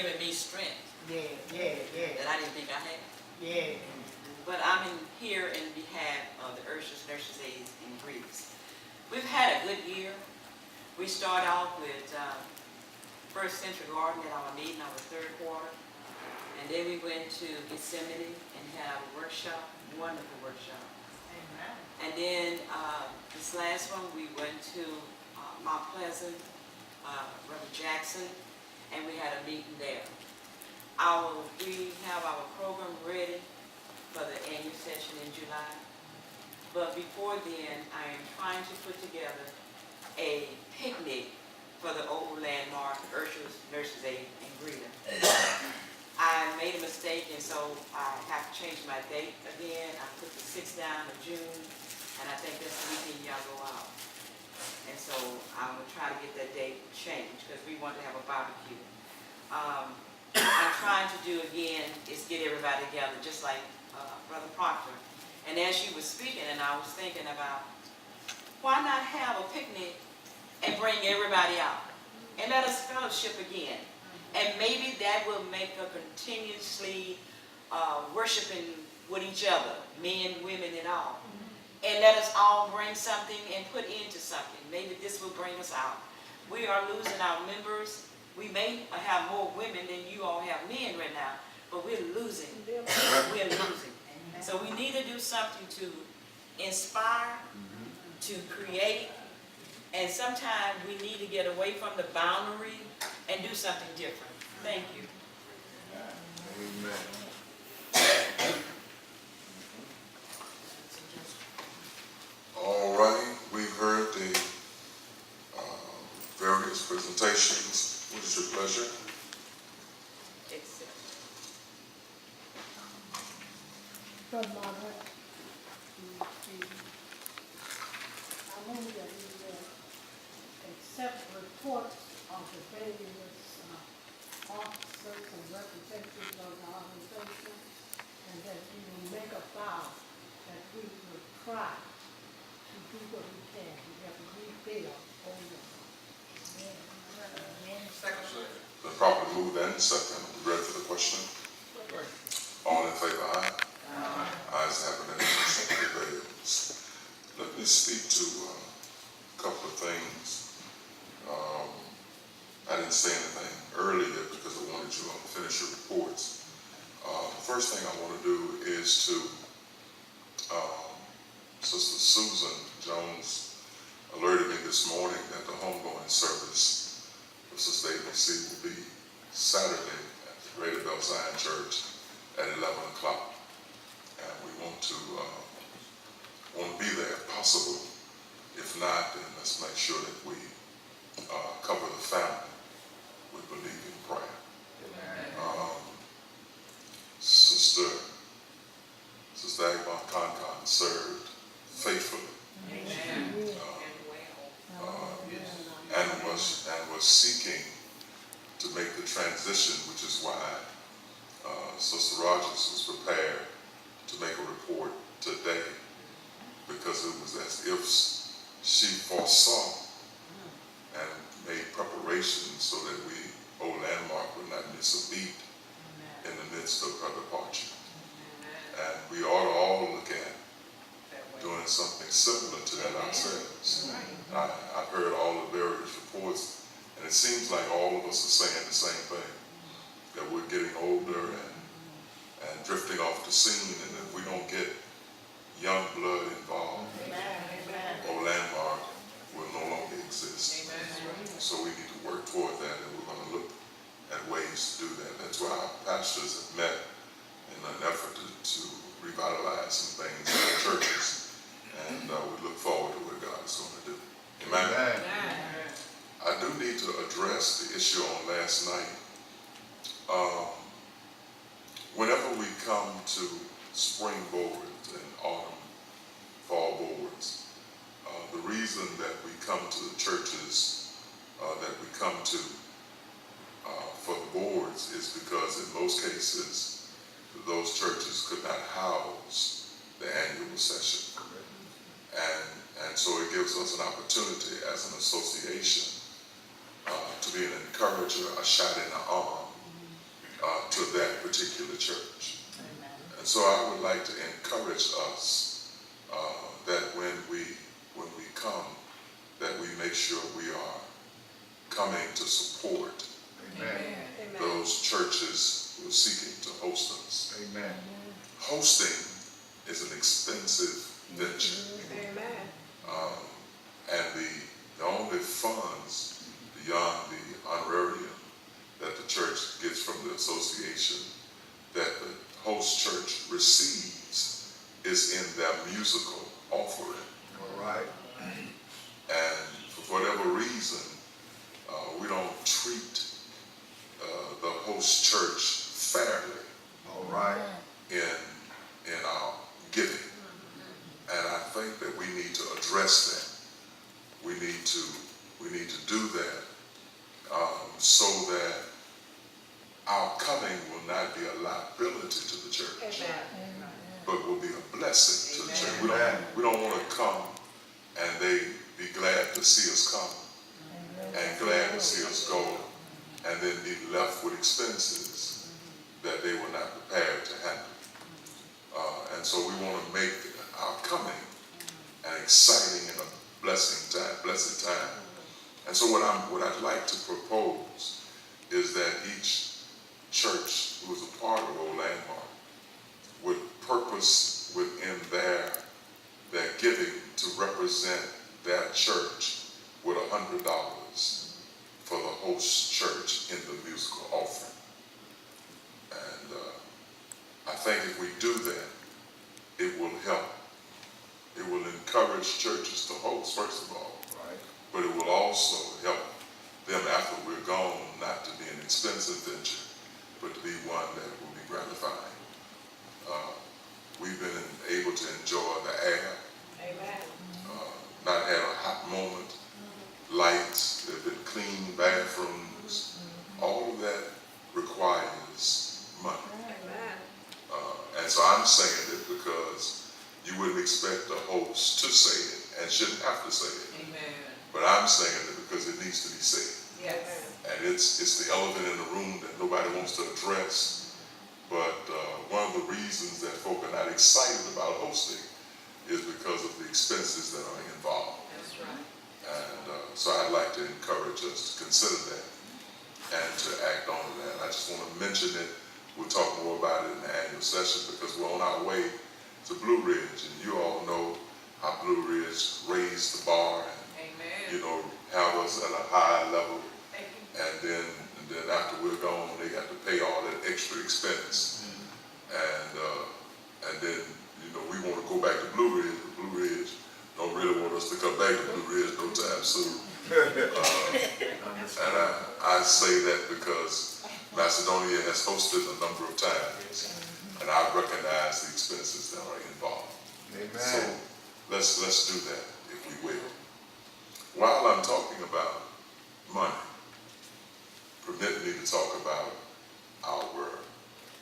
giving me strength Yeah. that I didn't think I had. Yeah. But I'm here in behalf of the Urshers, Nurses, Aides, and Greeters. We've had a good year. We start off with First Central Garden at our meeting, our third quarter. And then we went to Gethsemane and had a workshop, wonderful workshop. Amen. And then this last one, we went to Mount Pleasant, Brother Jackson, and we had a meeting there. We have our program ready for the annual session in July. But before then, I am trying to put together a picnic for the old landmark, Urshers, Nurses, Aid, and Greeter. I made a mistake, and so I have to change my date again. I put the 6th down of June, and I think that's the weekend y'all go out. And so I'm going to try to get that date changed because we want to have a barbecue. I'm trying to do again is get everybody together, just like Brother Proctor. And as you were speaking, and I was thinking about, why not have a picnic and bring everybody out and let us fellowship again? And maybe that will make a continuously worshiping with each other, men, women, and all. And let us all bring something and put into something. Maybe this will bring us out. We are losing our members. We may have more women than you all have men right now, but we're losing. We're losing. So we need to do something to inspire, to create, and sometimes we need to get away from the boundary and do something different. Thank you. Amen. All right, we've heard the various presentations. What is your pleasure? Brother Margaret, I move that we will accept reports of the various officers and representatives of the organization, and that we will make a vow that we will try to do what we can that we feel over. The properly moved and second. We ready for the question? All in favor, aye? Ayes have it, and the motion prevails. Let me speak to a couple of things. I didn't say anything earlier because I wanted you all to finish your reports. The first thing I want to do is to Sister Susan Jones alerted me this morning that the homegoing service for Sister ABC will be Saturday at the Greater Bell Zion Church at 11 o'clock. And we want to be there if possible. If not, then let's make sure that we cover the family with believing prayer. Sister Agba Kankan served faithfully. And was seeking to make the transition, which is why Sister Rogers was prepared to make a report today, because it was as if she foresaw and made preparations so that we, Old Landmark, would not miss a beat in the midst of her departure. And we ought to all look at doing something similar to that ourselves. I've heard all the various reports, and it seems like all of us are saying the same thing, that we're getting older and drifting off the scene, and if we don't get young blood involved, Old Landmark will no longer exist. So we need to work toward that, and we're going to look at ways to do that. That's why our pastors have met in an effort to revitalize some things in the churches, and we look forward to what God is going to do. Amen. I do need to address the issue on last night. Whenever we come to spring boards and autumn, fall boards, the reason that we come to the churches that we come to for the boards is because in most cases, those churches could not house the annual session. And so it gives us an opportunity as an association to be an encourager, a shot in the arm to that particular church. Amen. And so I would like to encourage us that when we come, that we make sure we are coming to support Amen. those churches who are seeking to host us. Amen. Hosting is an expensive venture. And the only funds beyond the honorarium that the church gets from the association that the host church receives is in their musical offering. All right. And for whatever reason, we don't treat the host church fairly All right. in our giving. And I think that we need to address that. We need to do that so that our coming will not be a liability to the church, but will be a blessing to the church. We don't want to come and they be glad to see us come and glad to see us go, and then be left with expenses that they were not prepared to handle. And so we want to make our coming an exciting and a blessed time. And so what I'd like to propose is that each church who is a part of Old Landmark would purpose within their giving to represent their church with $100 for the host church in the musical offering. And I think if we do that, it will help. It will encourage churches to host, first of all, Right. but it will also help them after we're gone not to be an expensive venture, but to be one that will be gratifying. We've been able to enjoy the air, not had a hot moment, lights, there have been clean bathrooms. All of that requires money. And so I'm saying it because you wouldn't expect the host to say it and shouldn't have to say it. But I'm saying it because it needs to be said. And it's the elephant in the room that nobody wants to address. But one of the reasons that folk are not excited about hosting is because of the expenses that are involved. And so I'd like to encourage us to consider that and to act on that. I just want to mention it. We'll talk more about it in the annual session because we're on our way to Blue Ridge, and you all know how Blue Ridge raised the bar and, have us at a high level. And then after we're gone, they got to pay all that extra expense. And then, we want to go back to Blue Ridge, but Blue Ridge don't really want us to come back to Blue Ridge no time soon. And I say that because Macedonia has hosted a number of times, and I recognize the expenses that are involved. So Amen. let's do that if we will. While I'm talking about money, permit me to talk about our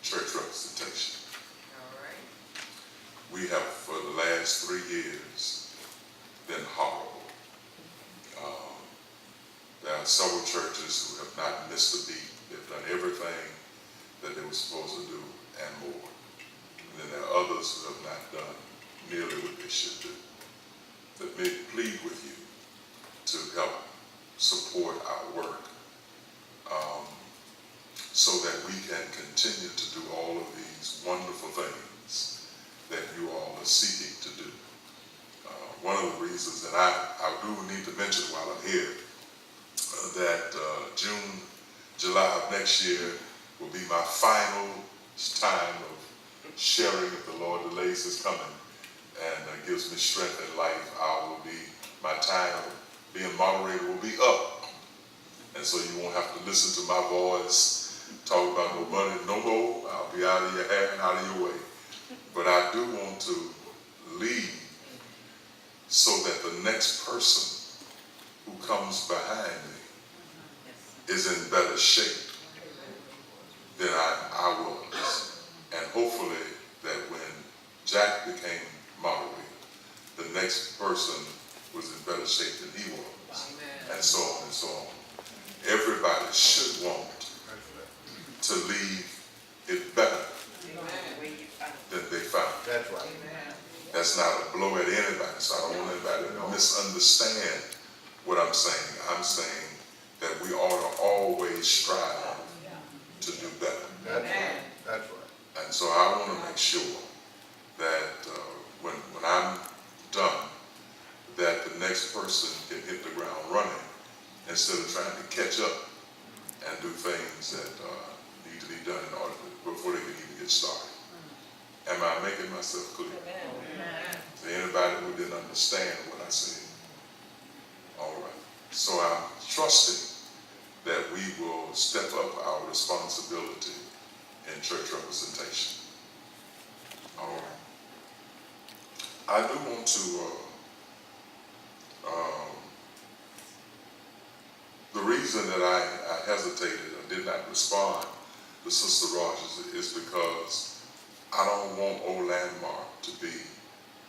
church representation. We have, for the last 3 years, been horrible. There are several churches who have not missed a beat. They've done everything that they were supposed to do and more. And then there are others who have not done nearly what they should do. Let me plead with you to help support our work so that we can continue to do all of these wonderful things that you all are seeking to do. One of the reasons that I do need to mention while I'm here that June, July of next year will be my final time of sharing if the Lord delays his coming and gives me strength in life. My time of being moderator will be up. And so you won't have to listen to my voice talk about no money no more. I'll be out of your hair and out of your way. But I do want to lead so that the next person who comes behind me is in better shape than I was. And hopefully that when Jack became moderator, the next person was in better shape than he was. And so on and so on. Everybody should want to leave not a blow at anybody, so I don't want anybody to misunderstand what I'm saying. I'm saying that we ought to always strive to do better. That's right. That's right. And so I want to make sure that when I'm done, that the next person can hit the ground running instead of trying to catch up and do things that need to be done in order before they can even get started. Am I making myself clear? To anybody who didn't understand what I said? All right. So I'm trusting that we will step up our responsibility in church representation. All right. I do want to, the reason that I hesitated, I did not respond to Sister Rogers is because I don't want Old Landmark to be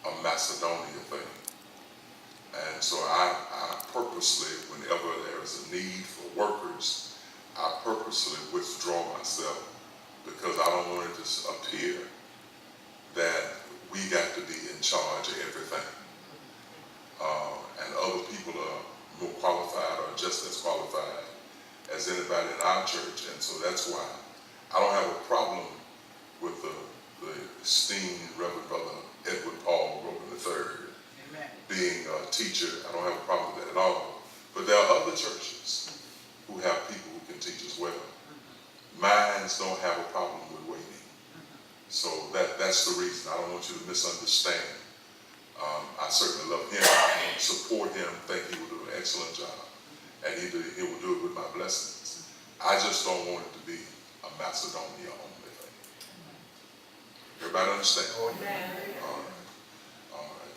a Macedonia thing. And so I purposely, whenever there is a need for workers, I purposely withdraw myself because I don't want it to appear that we got to be in charge of everything. And other people are more qualified or just as qualified as anybody in our church. And so that's why I don't have a problem with the esteemed Reverend Brother Edward Paul Grogan III being a teacher. I don't have a problem with that at all. But there are other churches who have people who can teach as well. Mines don't have a problem with waiting. So that's the reason. I don't want you to misunderstand. I certainly love him, support him, think he will do an excellent job. And he will do it with my blessings. I just don't want it to be a Macedonia only thing. Everybody understand? All right. All right.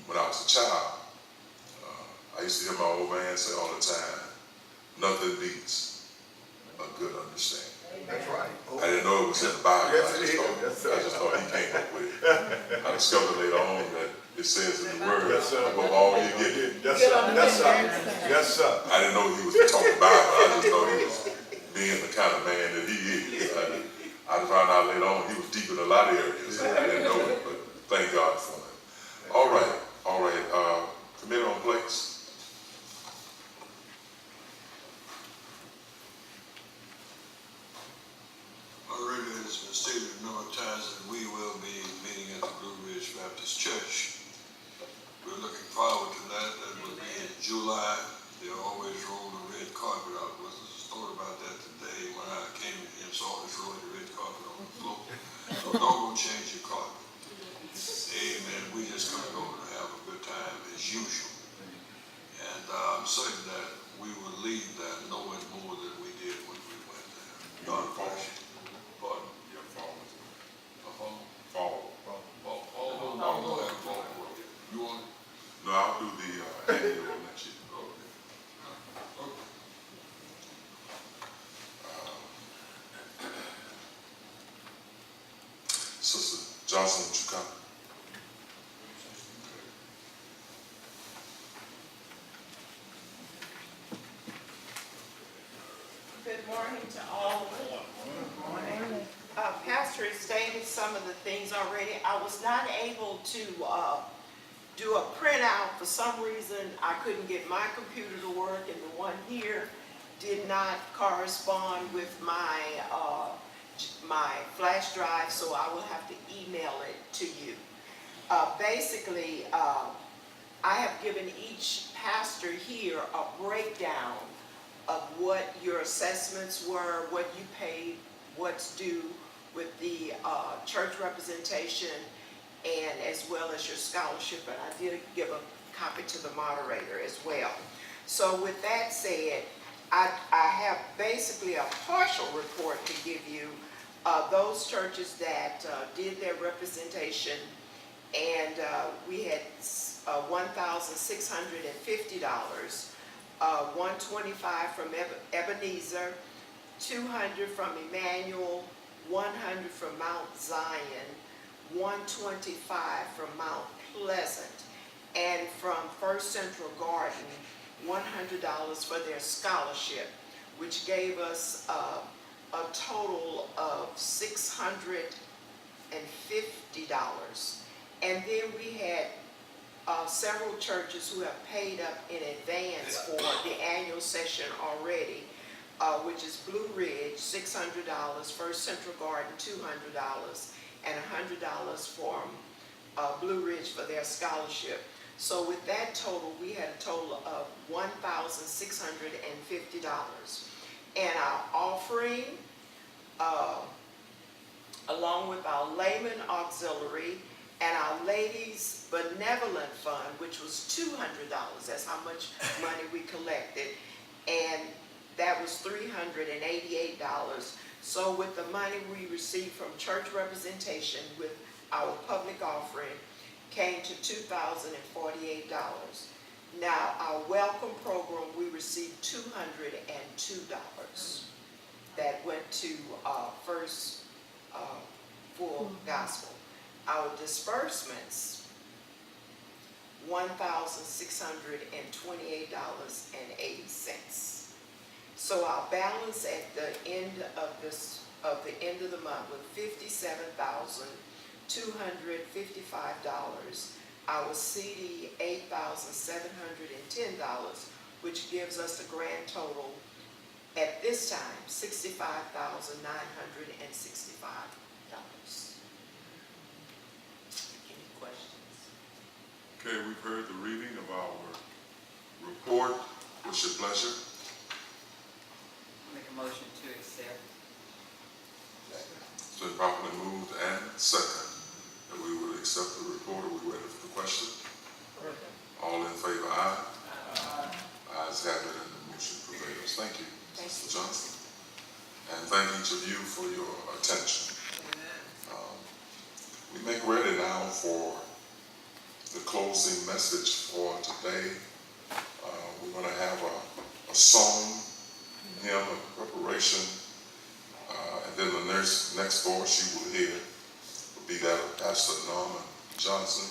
When I was a child, I used to hear my old man say all the time, nothing beats a good understanding. That's right. I didn't know it was in the Bible. Yes, I it just is. thought he came up with it. I discovered later on that it says in the word, Yes, sir. above all you get. Yes, sir. Yes, sir. Yes, sir. I didn't know he was talking Bible. I just thought he was being the kind of man that he is. I found out later on he was deep in a lot of areas. I didn't know it, but thank God for him. All right. Committee on place. Already it has been stated a number of times that we will be meeting at the Blue Ridge Baptist Church. We're looking forward to that. That will be in July. They always roll the red carpet out with us. I thought about that today when I came in and saw us rolling the red carpet on the floor. So don't go change your carpet. Amen. We just gonna go and have a good time as usual. And I'm certain that we will leave that knowing more than we did when we went there. God bless you. Pardon? Yeah, fall. You want it? No, I'll do the annual next year. Okay. Sister Johnson, would you come? Good morning to all. Pastor has stated some of the things already. I was not able to do a printout. For some reason, I couldn't get my computer to work, and the one here did not correspond with my my flash drive, so I will have to email it to you. Basically, I have given each pastor here a breakdown of what your assessments were, what you paid, what's due with the church representation, and as well as your scholarship, and I did give a copy to the moderator as well. So with that said, I have basically a partial report to give you. Those churches that did their representation, and we had $1,650, $125 from Ebenezer, $200 from Emmanuel, $100 from Mount Zion, $125 from Mount Pleasant, and from First Central Garden, $100 for their scholarship, which gave us a total of $650. And then we had several churches who have paid up in advance for the annual session already, which is Blue Ridge, $600, First Central Garden, $200, and $100 for Blue Ridge for their scholarship. So with that total, we had a total of $1,650. And our offering, along with our layman auxiliary and our ladies benevolent fund, which was $200, that's how much money we collected, and that was $388. So with the money we received from church representation with our public offering came to $2,048. Now, our welcome program, we received $202 that went to First Full Gospel. Our disbursements, $1,628.80. So our balance at the end of the end of the month was $57,255. Our CD, $8,710, which gives us a grand total at this time, $65,965. Any questions? Okay, we've heard the reading of our report. What's your pleasure? Make a motion to accept. It's been properly moved and second that we will accept the report. Are we ready for the question? All in favor, aye? Ayes have it, and the motion prevails. Thank you, Mr. Johnson. And thank each of you for your attention. We make ready now for the closing message for today. We're going to have a song, hymn of preparation, and then the next voice you will hear will be that of Pastor Norman Johnson,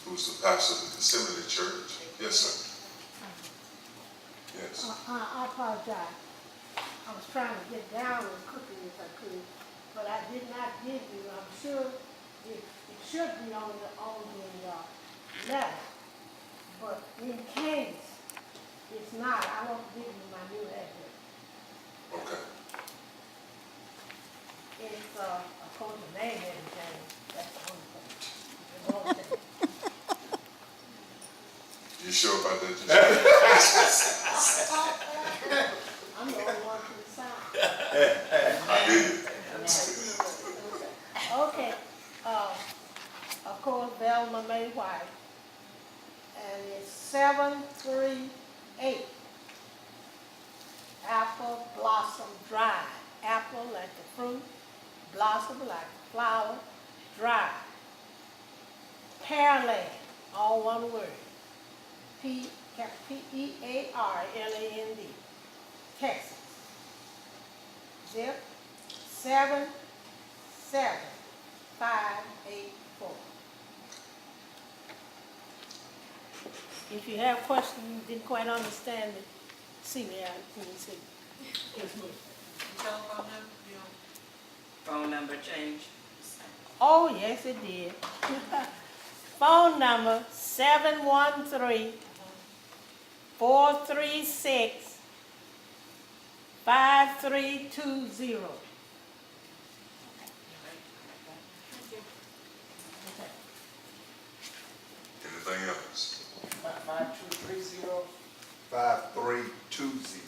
who's the pastor of the Gethsemane Church. Yes, sir. Yes. I apologize. I was trying to get down as quickly as I could, but I did not give you, I'm sure it should be on the letter, but in case it's not, I won't give you my new address. Okay. It's, of course, the name hasn't changed, that's the only thing. The only thing. You sure about that? I'm the only one to decide. I hear you. Okay, of course, Velma Mae White, and it's 738 Apple Blossom Drive. Apple like the fruit, blossom like the flower, Drive. Pearland, all one word. Pearland, Texas. Zip 77584. If you have questions, you didn't quite understand it, see me out, let me see. It's me. Telephone number? Phone number change? Oh, yes, it did. Phone number 713-436-5320. Anything else? 5320.